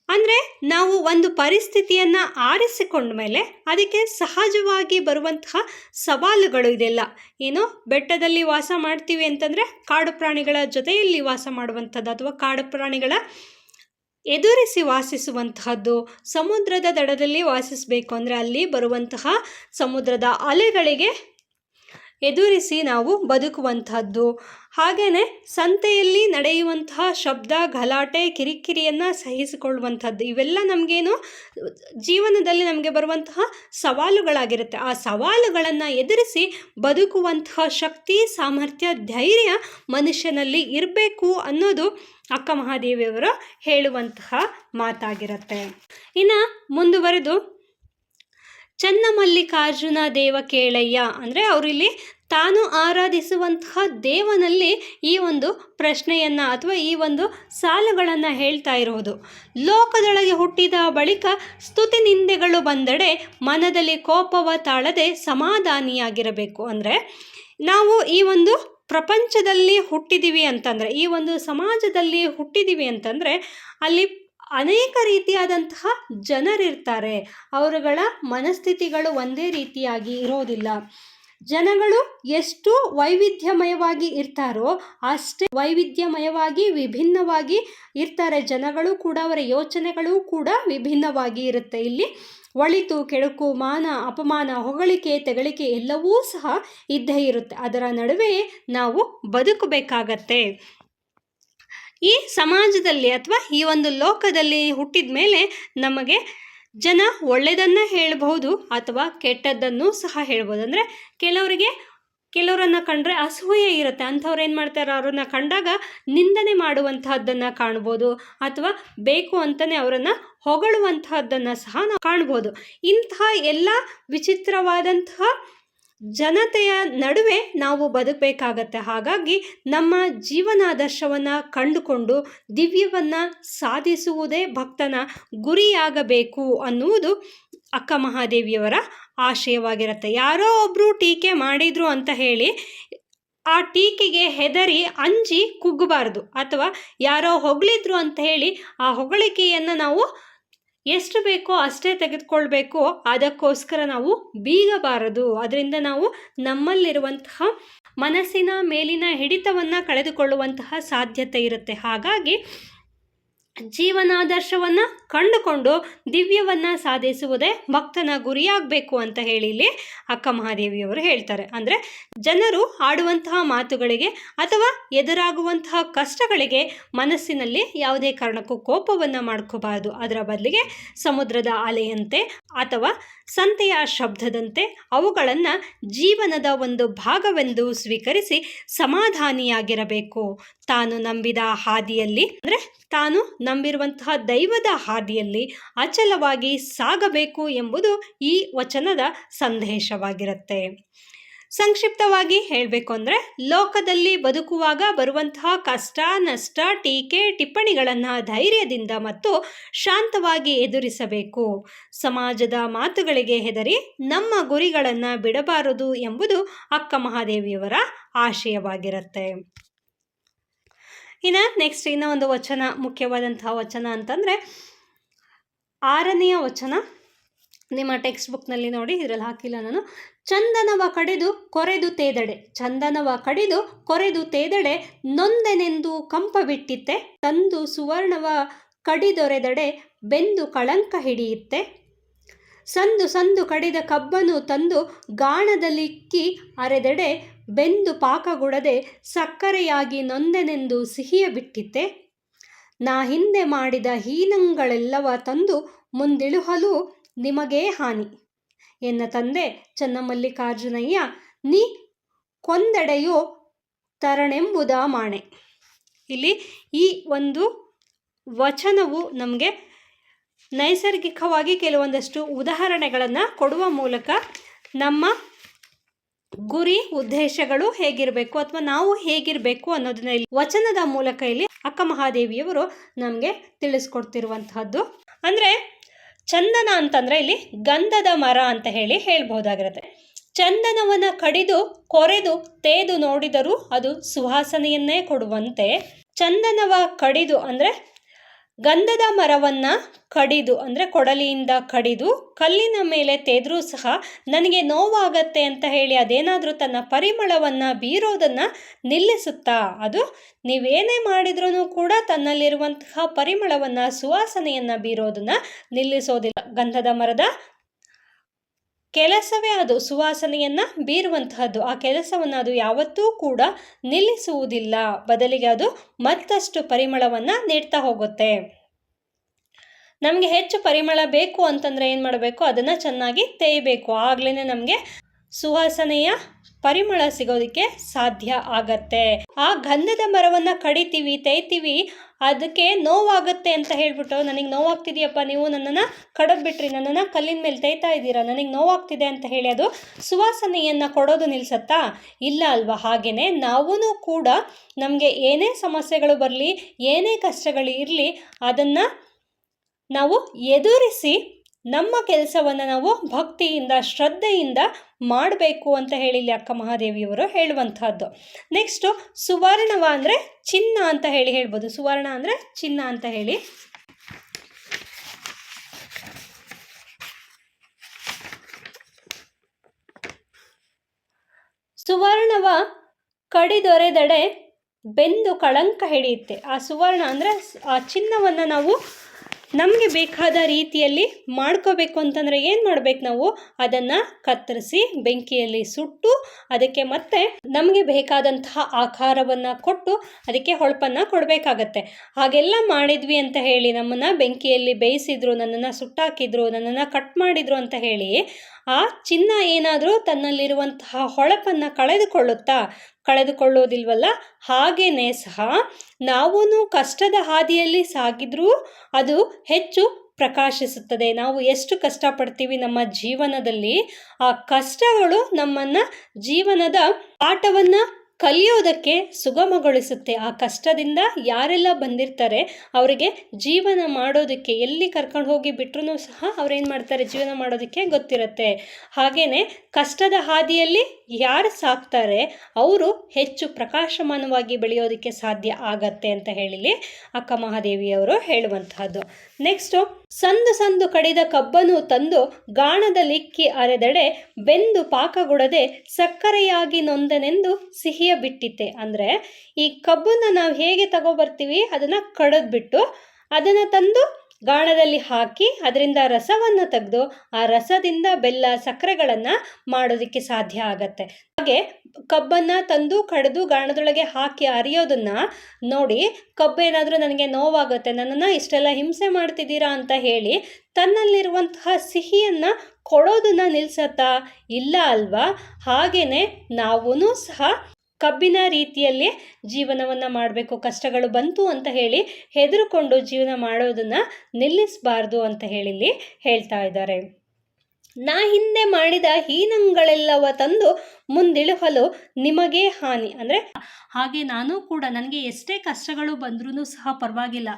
ಅಂದರೆ ನಾವು ಒಂದು ಪರಿಸ್ಥಿತಿಯನ್ನು ಆರಿಸಿಕೊಂಡ ಮೇಲೆ ಅದಕ್ಕೆ ಸಹಜವಾಗಿ ಬರುವಂತಹ ಸವಾಲುಗಳು ಇದೆಲ್ಲ. ಏನು, ಬೆಟ್ಟದಲ್ಲಿ ವಾಸ ಮಾಡ್ತೀವಿ ಅಂತಂದರೆ ಕಾಡು ಪ್ರಾಣಿಗಳ ಜೊತೆಯಲ್ಲಿ ವಾಸ ಮಾಡುವಂಥದ್ದು ಅಥವಾ ಕಾಡು ಪ್ರಾಣಿಗಳ ಎದುರಿಸಿ ವಾಸಿಸುವಂತಹದ್ದು. ಸಮುದ್ರದ ದಡದಲ್ಲಿ ವಾಸಿಸಬೇಕು ಅಂದರೆ ಅಲ್ಲಿ ಬರುವಂತಹ ಸಮುದ್ರದ ಅಲೆಗಳಿಗೆ ಎದುರಿಸಿ ನಾವು ಬದುಕುವಂತಹದ್ದು. ಹಾಗೆಯೇ ಸಂತೆಯಲ್ಲಿ ನಡೆಯುವಂತಹ ಶಬ್ದ, ಗಲಾಟೆ, ಕಿರಿಕಿರಿಯನ್ನು ಸಹಿಸಿಕೊಳ್ಳುವಂಥದ್ದು. ಇವೆಲ್ಲ ನಮಗೇನು ಜೀವನದಲ್ಲಿ ನಮಗೆ ಬರುವಂತಹ ಸವಾಲುಗಳಾಗಿರುತ್ತೆ. ಆ ಸವಾಲುಗಳನ್ನು ಎದುರಿಸಿ ಬದುಕುವಂತಹ ಶಕ್ತಿ, ಸಾಮರ್ಥ್ಯ, ಧೈರ್ಯ ಮನುಷ್ಯನಲ್ಲಿ ಇರಬೇಕು ಅನ್ನೋದು ಅಕ್ಕ ಮಹಾದೇವಿಯವರು ಹೇಳುವಂತಹ ಮಾತಾಗಿರುತ್ತೆ. ಇನ್ನು ಮುಂದುವರೆದು ಚನ್ನಮಲ್ಲಿಕಾರ್ಜುನ ದೇವ ಕೇಳಯ್ಯ ಅಂದರೆ ಅವರಿಲ್ಲಿ ತಾನು ಆರಾಧಿಸುವಂತಹ ದೇವನಲ್ಲಿ ಈ ಒಂದು ಪ್ರಶ್ನೆಯನ್ನು ಅಥವಾ ಈ ಒಂದು ಸಾಲುಗಳನ್ನು ಹೇಳ್ತಾ ಇರೋದು. ಲೋಕದೊಳಗೆ ಹುಟ್ಟಿದ ಬಳಿಕ ಸ್ತುತಿ ನಿಂದೆಗಳು ಬಂದಡೆ ಮನದಲ್ಲಿ ಕೋಪವ ತಾಳದೆ ಸಮಾಧಾನಿಯಾಗಿರಬೇಕು. ಅಂದರೆ ನಾವು ಈ ಒಂದು ಪ್ರಪಂಚದಲ್ಲಿ ಹುಟ್ಟಿದ್ದೀವಿ ಅಂತಂದರೆ, ಈ ಒಂದು ಸಮಾಜದಲ್ಲಿ ಹುಟ್ಟಿದ್ದೀವಿ ಅಂತಂದರೆ ಅಲ್ಲಿ ಅನೇಕ ರೀತಿಯಾದಂತಹ ಜನರಿರ್ತಾರೆ. ಅವರುಗಳ ಮನಸ್ಥಿತಿಗಳು ಒಂದೇ ರೀತಿಯಾಗಿ ಇರೋದಿಲ್ಲ. ಜನಗಳು ಎಷ್ಟು ವೈವಿಧ್ಯಮಯವಾಗಿ ಇರ್ತಾರೋ ಅಷ್ಟೇ ವೈವಿಧ್ಯಮಯವಾಗಿ ವಿಭಿನ್ನವಾಗಿ ಇರ್ತಾರೆ. ಜನಗಳು ಕೂಡ, ಅವರ ಯೋಚನೆಗಳು ಕೂಡ ವಿಭಿನ್ನವಾಗಿ ಇರುತ್ತೆ. ಇಲ್ಲಿ ಒಳಿತು ಕೆಡುಕು, ಮಾನ ಅಪಮಾನ, ಹೊಗಳಿಕೆ ತೆಗಳಿಕೆ ಎಲ್ಲವೂ ಸಹ ಇದ್ದೇ ಇರುತ್ತೆ. ಅದರ ನಡುವೆ ನಾವು ಬದುಕಬೇಕಾಗತ್ತೆ. ಈ ಸಮಾಜದಲ್ಲಿ ಅಥವಾ ಈ ಒಂದು ಲೋಕದಲ್ಲಿ ಹುಟ್ಟಿದ ಮೇಲೆ ನಮಗೆ ಜನ ಒಳ್ಳೆಯದನ್ನು ಹೇಳ್ಬೋದು ಅಥವಾ ಕೆಟ್ಟದ್ದನ್ನು ಸಹ ಹೇಳ್ಬೋದು. ಅಂದರೆ ಕೆಲವರನ್ನು ಕಂಡ್ರೆ ಅಸೂಯೆ ಇರುತ್ತೆ. ಅಂಥವ್ರು ಏನು ಮಾಡ್ತಾರೆ, ಅವ್ರನ್ನ ಕಂಡಾಗ ನಿಂದನೆ ಮಾಡುವಂತಹದ್ದನ್ನು ಕಾಣ್ಬೋದು ಅಥವಾ ಬೇಕು ಅಂತಲೇ ಅವರನ್ನು ಹೊಗಳುವಂತಹದ್ದನ್ನು ಸಹ ನಾವು ಕಾಣ್ಬೋದು. ಇಂತಹ ಎಲ್ಲ ವಿಚಿತ್ರವಾದಂತಹ ಜನತೆಯ ನಡುವೆ ನಾವು ಬದುಕಬೇಕಾಗತ್ತೆ. ಹಾಗಾಗಿ ನಮ್ಮ ಜೀವನಾದರ್ಶವನ್ನು ಕಂಡುಕೊಂಡು ದಿವ್ಯವನ್ನು ಸಾಧಿಸುವುದೇ ಭಕ್ತನ ಗುರಿಯಾಗಬೇಕು ಅನ್ನುವುದು ಅಕ್ಕ ಮಹಾದೇವಿಯವರ ಆಶಯವಾಗಿರುತ್ತೆ. ಯಾರೋ ಒಬ್ಬರು ಟೀಕೆ ಮಾಡಿದರು ಅಂತ ಹೇಳಿ ಆ ಟೀಕೆಗೆ ಹೆದರಿ ಅಂಜಿ ಕುಗ್ಗಬಾರ್ದು, ಅಥವಾ ಯಾರೋ ಹೊಗಳಿದ್ರು ಅಂತ ಹೇಳಿ ಆ ಹೊಗಳಿಕೆಯನ್ನು ನಾವು ಎಷ್ಟು ಬೇಕೋ ಅಷ್ಟೇ ತೆಗೆದುಕೊಳ್ಬೇಕು, ಅದಕ್ಕೋಸ್ಕರ ನಾವು ಬೀಗಬಾರದು. ಅದರಿಂದ ನಾವು ನಮ್ಮಲ್ಲಿರುವಂತಹ ಮನಸ್ಸಿನ ಮೇಲಿನ ಹಿಡಿತವನ್ನು ಕಳೆದುಕೊಳ್ಳುವಂತಹ ಸಾಧ್ಯತೆ ಇರುತ್ತೆ. ಹಾಗಾಗಿ ಜೀವನಾದರ್ಶವನ್ನು ಕಂಡುಕೊಂಡು ದಿವ್ಯವನ್ನು ಸಾಧಿಸುವುದೇ ಭಕ್ತನ ಗುರಿಯಾಗಬೇಕು ಅಂತ ಹೇಳಿ ಇಲ್ಲಿ ಅಕ್ಕ ಮಹಾದೇವಿಯವರು ಹೇಳ್ತಾರೆ. ಅಂದರೆ ಜನರು ಆಡುವಂತಹ ಮಾತುಗಳಿಗೆ ಅಥವಾ ಎದುರಾಗುವಂತಹ ಕಷ್ಟಗಳಿಗೆ ಮನಸ್ಸಿನಲ್ಲಿ ಯಾವುದೇ ಕಾರಣಕ್ಕೂ ಕೋಪವನ್ನು ಮಾಡ್ಕೋಬಾರದು. ಅದರ ಬದಲಿಗೆ ಸಮುದ್ರದ ಅಲೆಯಂತೆ ಅಥವಾ ಸಂತೆಯ ಶಬ್ದದಂತೆ ಅವುಗಳನ್ನು ಜೀವನದ ಒಂದು ಭಾಗವೆಂದು ಸ್ವೀಕರಿಸಿ ಸಮಾಧಾನಿಯಾಗಿರಬೇಕು. ತಾನು ನಂಬಿದ ಹಾದಿಯಲ್ಲಿ ಅಂದರೆ ತಾನು ನಂಬಿರುವಂತಹ ದೈವದ ಹಾದಿಯಲ್ಲಿ ಅಚಲವಾಗಿ ಸಾಗಬೇಕು ಎಂಬುದು ಈ ವಚನದ ಸಂದೇಶವಾಗಿರುತ್ತೆ. ಸಂಕ್ಷಿಪ್ತವಾಗಿ ಹೇಳಬೇಕು ಅಂದರೆ ಲೋಕದಲ್ಲಿ ಬದುಕುವಾಗ ಬರುವಂತಹ ಕಷ್ಟ, ನಷ್ಟ, ಟೀಕೆ, ಟಿಪ್ಪಣಿಗಳನ್ನು ಧೈರ್ಯದಿಂದ ಮತ್ತು ಶಾಂತವಾಗಿ ಎದುರಿಸಬೇಕು. ಸಮಾಜದ ಮಾತುಗಳಿಗೆ ಹೆದರಿ ನಮ್ಮ ಗುರಿಗಳನ್ನು ಬಿಡಬಾರದು ಎಂಬುದು ಅಕ್ಕ ಮಹಾದೇವಿಯವರ ಆಶಯವಾಗಿರುತ್ತೆ. ಇನ್ನು ನೆಕ್ಸ್ಟ್ ಇನ್ನೂ ಒಂದು ವಚನ, ಮುಖ್ಯವಾದಂತಹ ವಚನ ಅಂತಂದರೆ 6ನೆಯ ವಚನ. ನಿಮ್ಮ ಟೆಕ್ಸ್ಟ್ ಬುಕ್ನಲ್ಲಿ ನೋಡಿ, ಇದರಲ್ಲಿ ಹಾಕಿಲ್ಲ ನಾನು. ಚಂದನವ ಕಡೆದು ಕೊರೆದು ತೇದಡೆ, ಚಂದನವ ಕಡಿದು ಕೊರೆದು ತೇದಡೆ ನೊಂದೆನೆಂದು ಕಂಪ ಬಿಟ್ಟಿತ್ತೆ, ತಂದು ಸುವರ್ಣವ ಕಡಿದೊರೆದಡೆ ಬೆಂದು ಕಳಂಕ ಹಿಡಿಯುತ್ತೆ. ಸಂದು ಕಡಿದ ಕಬ್ಬನು ತಂದು ಗಾಣದಲ್ಲಿಕ್ಕಿ ಅರೆದೆಡೆ ಬೆಂದು ಪಾಕಗುಡದೆ ಸಕ್ಕರೆಯಾಗಿ ನೊಂದೆನೆಂದು ಸಿಹಿಯ ಬಿಟ್ಟಿತ್ತೆ. ನಾ ಹಿಂದೆ ಮಾಡಿದ ಹೀನಂಗಳೆಲ್ಲವ ತಂದು ಮುಂದಿಳುಹಲು ನಿಮಗೇ ಹಾನಿ. ಎನ್ನ ತಂದೆ ಚನ್ನಮಲ್ಲಿಕಾರ್ಜುನಯ್ಯ ನೀ ಕೊಂದೆಡೆಯೋ ತರಣೆಂಬುದ ಮಾಣೆ. ಇಲ್ಲಿ ಈ ಒಂದು ವಚನವು ನಮಗೆ ನೈಸರ್ಗಿಕವಾಗಿ ಕೆಲವೊಂದಷ್ಟು ಉದಾಹರಣೆಗಳನ್ನು ಕೊಡುವ ಮೂಲಕ ನಮ್ಮ ಗುರಿ ಉದ್ದೇಶಗಳು ಹೇಗಿರಬೇಕು ಅಥವಾ ನಾವು ಹೇಗಿರಬೇಕು ಅನ್ನೋದನ್ನ ಇಲ್ಲಿ ವಚನದ ಮೂಲಕ ಇಲ್ಲಿ ಅಕ್ಕ ಮಹಾದೇವಿಯವರು ನಮಗೆ ತಿಳಿಸ್ಕೊಡ್ತಿರುವಂತಹದ್ದು. ಅಂದರೆ ಚಂದನ ಅಂತಂದರೆ ಇಲ್ಲಿ ಗಂಧದ ಮರ ಅಂತ ಹೇಳ್ಬಹುದಾಗಿರುತ್ತೆ. ಚಂದನವನ್ನು ಕಡಿದು ಕೊರೆದು ತೇದು ನೋಡಿದರೂ ಅದು ಸುವಾಸನೆಯನ್ನೇ ಕೊಡುವಂತೆ, ಚಂದನವ ಕಡಿದು ಅಂದರೆ ಗಂಧದ ಮರವನ್ನು ಕಡಿದು ಅಂದರೆ ಕೊಡಲಿಯಿಂದ ಕಡಿದು ಕಲ್ಲಿನ ಮೇಲೆ ತೇದ್ರೂ ಸಹ ನನಗೆ ನೋವಾಗತ್ತೆ ಅಂತ ಹೇಳಿ ಅದೇನಾದರೂ ತನ್ನ ಪರಿಮಳವನ್ನು ಬೀರೋದನ್ನು ನಿಲ್ಲಿಸುತ್ತಾ, ಅದು ನೀವೇನೇ ಮಾಡಿದ್ರೂ ಕೂಡ ತನ್ನಲ್ಲಿರುವಂತಹ ಪರಿಮಳವನ್ನು, ಸುವಾಸನೆಯನ್ನು ಬೀರೋದನ್ನು ನಿಲ್ಲಿಸೋದಿಲ್ಲ. ಗಂಧದ ಮರದ ಕೆಲಸವೇ ಅದು ಸುವಾಸನೆಯನ್ನು ಬೀರುವಂತಹದ್ದು. ಆ ಕೆಲಸವನ್ನು ಅದು ಯಾವತ್ತೂ ಕೂಡ ನಿಲ್ಲಿಸುವುದಿಲ್ಲ, ಬದಲಿಗೆ ಅದು ಮತ್ತಷ್ಟು ಪರಿಮಳವನ್ನು ನೀಡ್ತಾ ಹೋಗುತ್ತೆ. ನಮಗೆ ಹೆಚ್ಚು ಪರಿಮಳ ಬೇಕು ಅಂತಂದರೆ ಏನು ಮಾಡಬೇಕು, ಅದನ್ನು ಚೆನ್ನಾಗಿ ತೇಯಬೇಕು. ಆಗಲೇ ನಮಗೆ ಸುವಾಸನೆಯ ಪರಿಮಳ ಸಿಗೋದಕ್ಕೆ ಸಾಧ್ಯ ಆಗತ್ತೆ. ಆ ಗಂಧದ ಮರವನ್ನು ಕಡಿತೀವಿ, ತೇಯ್ತೀವಿ, ಅದಕ್ಕೆ ನೋವಾಗುತ್ತೆ ಅಂತ ಹೇಳ್ಬಿಟ್ಟು ನನಗೆ ನೋವಾಗ್ತಿದೆಯಪ್ಪ, ನೀವು ನನ್ನನ್ನು ಕಡಿದ್ಬಿಟ್ರಿ, ನನ್ನನ್ನು ಕಲ್ಲಿನ ಮೇಲೆ ತೇಯ್ತಾ ಇದ್ದೀರಾ, ನನಗೆ ನೋವಾಗ್ತಿದೆ ಅಂತ ಹೇಳಿ ಅದು ಸುವಾಸನೆಯನ್ನು ಕೊಡೋದು ನಿಲ್ಲಿಸತ್ತಾ? ಇಲ್ಲ ಅಲ್ವಾ? ಹಾಗೆಯೇ ನಾವೂ ಕೂಡ ನಮಗೆ ಏನೇ ಸಮಸ್ಯೆಗಳು ಬರಲಿ, ಏನೇ ಕಷ್ಟಗಳು ಇರಲಿ, ಅದನ್ನು ನಾವು ಎದುರಿಸಿ ನಮ್ಮ ಕೆಲಸವನ್ನು ನಾವು ಭಕ್ತಿಯಿಂದ, ಶ್ರದ್ಧೆಯಿಂದ ಮಾಡಬೇಕು ಅಂತ ಹೇಳಿ ಇಲ್ಲಿ ಅಕ್ಕ ಮಹಾದೇವಿಯವರು ಹೇಳುವಂತಹದ್ದು. ನೆಕ್ಸ್ಟು ಸುವರ್ಣವ ಅಂದರೆ ಚಿನ್ನ ಅಂತ ಹೇಳ್ಬೋದು. ಸುವರ್ಣ ಅಂದರೆ ಚಿನ್ನ ಅಂತ ಹೇಳಿ. ಸುವರ್ಣವ ಕಡಿದೊರೆದಡೆ ಬೆಂದು ಕಳಂಕ ಹಿಡಿಯುತ್ತೆ. ಆ ಸುವರ್ಣ ಅಂದರೆ ಆ ಚಿನ್ನವನ್ನು ನಾವು ನಮಗೆ ಬೇಕಾದ ರೀತಿಯಲ್ಲಿ ಮಾಡ್ಕೋಬೇಕು ಅಂತಂದರೆ ಏನು ಮಾಡಬೇಕು, ನಾವು ಅದನ್ನು ಕತ್ತರಿಸಿ ಬೆಂಕಿಯಲ್ಲಿ ಸುಟ್ಟು ಅದಕ್ಕೆ ಮತ್ತೆ ನಮಗೆ ಬೇಕಾದಂತಹ ಆಕಾರವನ್ನು ಕೊಟ್ಟು ಅದಕ್ಕೆ ಹೊಳಪನ್ನು ಕೊಡಬೇಕಾಗತ್ತೆ. ಹಾಗೆಲ್ಲ ಮಾಡಿದ್ವಿ ಅಂತ ಹೇಳಿ ನಮ್ಮನ್ನು ಬೆಂಕಿಯಲ್ಲಿ ಬೇಯಿಸಿದ್ರು, ನನ್ನನ್ನು ಸುಟ್ಟಾಕಿದ್ರು, ನನ್ನನ್ನು ಕಟ್ ಮಾಡಿದ್ರು ಅಂತ ಹೇಳಿ ಆ ಚಿನ್ನ ಏನಾದರೂ ತನ್ನಲ್ಲಿರುವಂತಹ ಹೊಳಪನ್ನು ಕಳೆದುಕೊಳ್ಳೋದಿಲ್ವಲ್ಲ. ಹಾಗೇನೇ ಸಹ ನಾವೂ ಕಷ್ಟದ ಹಾದಿಯಲ್ಲಿ ಸಾಗಿದ್ರೂ ಅದು ಹೆಚ್ಚು ಪ್ರಕಾಶಿಸುತ್ತದೆ. ನಾವು ಎಷ್ಟು ಕಷ್ಟಪಡ್ತೀವಿ ನಮ್ಮ ಜೀವನದಲ್ಲಿ, ಆ ಕಷ್ಟಗಳು ನಮ್ಮನ್ನು ಜೀವನದ ಪಾಠವನ್ನು ಕಲಿಯೋದಕ್ಕೆ ಸುಗಮಗೊಳಿಸುತ್ತೆ. ಆ ಕಷ್ಟದಿಂದ ಯಾರೆಲ್ಲ ಬಂದಿರ್ತಾರೆ ಅವರಿಗೆ ಜೀವನ ಮಾಡೋದಕ್ಕೆ, ಎಲ್ಲಿ ಕರ್ಕೊಂಡು ಹೋಗಿ ಬಿಟ್ರೂ ಸಹ ಅವ್ರೇನು ಮಾಡ್ತಾರೆ, ಜೀವನ ಮಾಡೋದಕ್ಕೆ ಗೊತ್ತಿರುತ್ತೆ. ಹಾಗೆಯೇ ಕಷ್ಟದ ಹಾದಿಯಲ್ಲಿ ಯಾರು ಸಾಕ್ತಾರೆ ಅವರು ಹೆಚ್ಚು ಪ್ರಕಾಶಮಾನವಾಗಿ ಬೆಳೆಯೋದಕ್ಕೆ ಸಾಧ್ಯ ಆಗತ್ತೆ ಅಂತ ಹೇಳಿ ಅಕ್ಕ ಮಹಾದೇವಿಯವರು ಹೇಳುವಂತಹದ್ದು. ನೆಕ್ಸ್ಟು ಸಂದು ಕಡಿದ ಕಬ್ಬನು ತಂದು ಗಾಣದಲ್ಲಿಕ್ಕಿ ಅರೆದಡೆ ಬೆಂದು ಪಾಕಗುಡದೆ ಸಕ್ಕರೆಯಾಗಿ ನೊಂದನೆಂದು ಸಿಹಿಯ ಬಿಟ್ಟಿತ್ತೆ. ಅಂದರೆ ಈ ಕಬ್ಬನ್ನು ನಾವು ಹೇಗೆ ತಗೊಬರ್ತೀವಿ, ಅದನ್ನು ಕಡಿದ್ಬಿಟ್ಟು ಅದನ್ನು ತಂದು ಗಾಣದಲ್ಲಿ ಹಾಕಿ ಅದರಿಂದ ರಸವನ್ನು ತೆಗೆದು ಆ ರಸದಿಂದ ಬೆಲ್ಲ ಸಕ್ಕರೆಗಳನ್ನು ಮಾಡೋದಕ್ಕೆ ಸಾಧ್ಯ ಆಗತ್ತೆ. ಹಾಗೆ ಕಬ್ಬನ್ನು ತಂದು ಕಡಿದು ಗಾಣದೊಳಗೆ ಹಾಕಿ ಅರಿಯೋದನ್ನ ನೋಡಿ ಕಬ್ಬೇನಾದರೂ ನನಗೆ ನೋವಾಗುತ್ತೆ, ನನ್ನನ್ನು ಇಷ್ಟೆಲ್ಲ ಹಿಂಸೆ ಮಾಡ್ತಿದ್ದೀರಾ ಅಂತ ಹೇಳಿ ತನ್ನಲ್ಲಿರುವಂತಹ ಸಿಹಿಯನ್ನು ಕೊಡೋದನ್ನ ನಿಲ್ಲಿಸತ್ತಾ? ಇಲ್ಲ ಅಲ್ವಾ? ಹಾಗೇನೆ ನಾವೂ ಸಹ ಕಬ್ಬಿನ ರೀತಿಯಲ್ಲಿ ಜೀವನವನ್ನು ಮಾಡಬೇಕು. ಕಷ್ಟಗಳು ಬಂತು ಅಂತ ಹೇಳಿ ಹೆದರುಕೊಂಡು ಜೀವನ ಮಾಡೋದನ್ನು ನಿಲ್ಲಿಸಬಾರ್ದು ಅಂತ ಹೇಳಿ ಹೇಳ್ತಾ ಇದ್ದಾರೆ. ನಾ ಹಿಂದೆ ಮಾಡಿದ ಹೀನಂಗಳೆಲ್ಲವ ತಂದು ಮುಂದಿಳುಹಲು ನಿಮಗೆ ಹಾನಿ. ಅಂದರೆ ಹಾಗೆ ನಾನು ಕೂಡ ನನಗೆ ಎಷ್ಟೇ ಕಷ್ಟಗಳು ಬಂದ್ರೂ ಸಹ ಪರವಾಗಿಲ್ಲ,